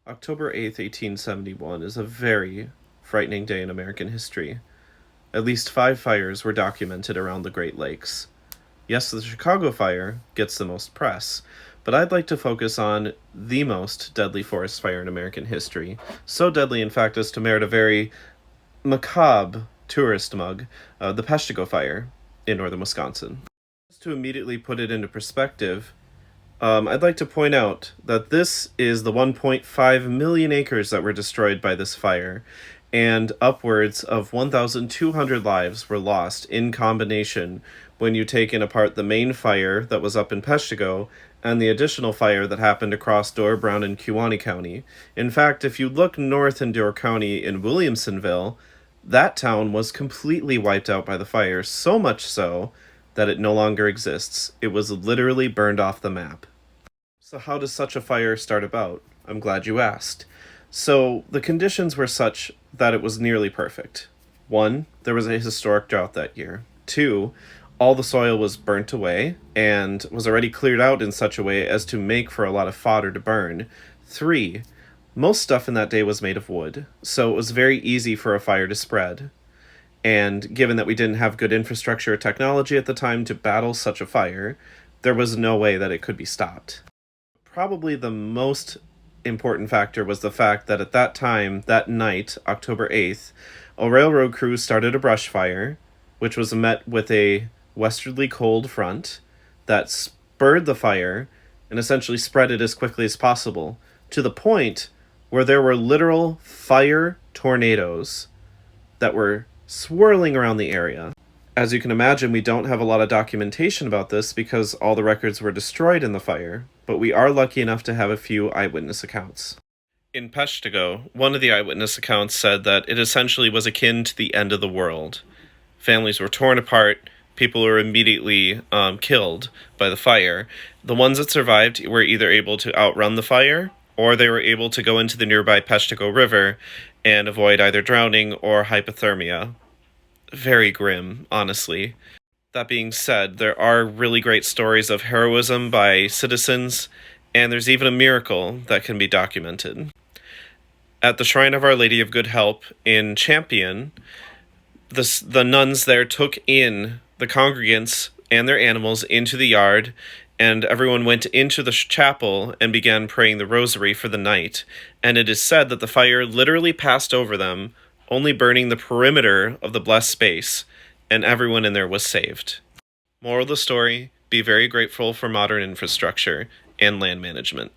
October 8th, 1871 is a very frightening day in American history. At least 5 fires were documented around the Great Lakes. Yes, the Chicago fire gets the most press, but I'd like to focus on the most deadly forest fire in American history. So deadly, in fact, as to merit a very macabre tourist mug, the Peshtigo Fire in northern Wisconsin. Just to immediately put it into perspective, I'd like to point out that this is the 1.5 million acres that were destroyed by this fire, and upwards of 1,200 lives were lost in combination when you take in apart the main fire that was up in Peshtigo and the additional fire that happened across Door, Brown, and Kewaunee County. In fact, if you look north in Door County in Williamsonville, that town was completely wiped out by the fire, so much so that it no longer exists. It was literally burned off the map. So how does such a fire start about? I'm glad you asked. So the conditions were such that it was nearly perfect. 1, there was a historic drought that year. 2, all the soil was burnt away and was already cleared out in such a way as to make for a lot of fodder to burn. 3, most stuff in that day was made of wood, so it was very easy for a fire to spread. And given that we didn't have good infrastructure or technology at the time to battle such a fire, there was no way that it could be stopped. Probably the most important factor was the fact that at that time, that night, October 8th, a railroad crew started a brush fire, which was met with a westerly cold front that spurred the fire and essentially spread it as quickly as possible, to the point where there were literal fire tornadoes that were swirling around the area. As you can imagine, we don't have a lot of documentation about this because all the records were destroyed in the fire, but we are lucky enough to have a few eyewitness accounts. In Peshtigo, one of the eyewitness accounts said that it essentially was akin to the end of the world. Families were torn apart, people were immediately killed by the fire. The ones that survived were either able to outrun the fire, or they were able to go into the nearby Peshtigo River and avoid either drowning or hypothermia. Very grim, honestly. That being said, there are really great stories of heroism by citizens, and there's even a miracle that can be documented. At the Shrine of Our Lady of Good Help in Champion, the nuns there took in the congregants and their animals into the yard, and everyone went into the chapel and began praying the rosary for the night, and it is said that the fire literally passed over them, only burning the perimeter of the blessed space, and everyone in there was saved. Moral of the story, be very grateful for modern infrastructure and land management.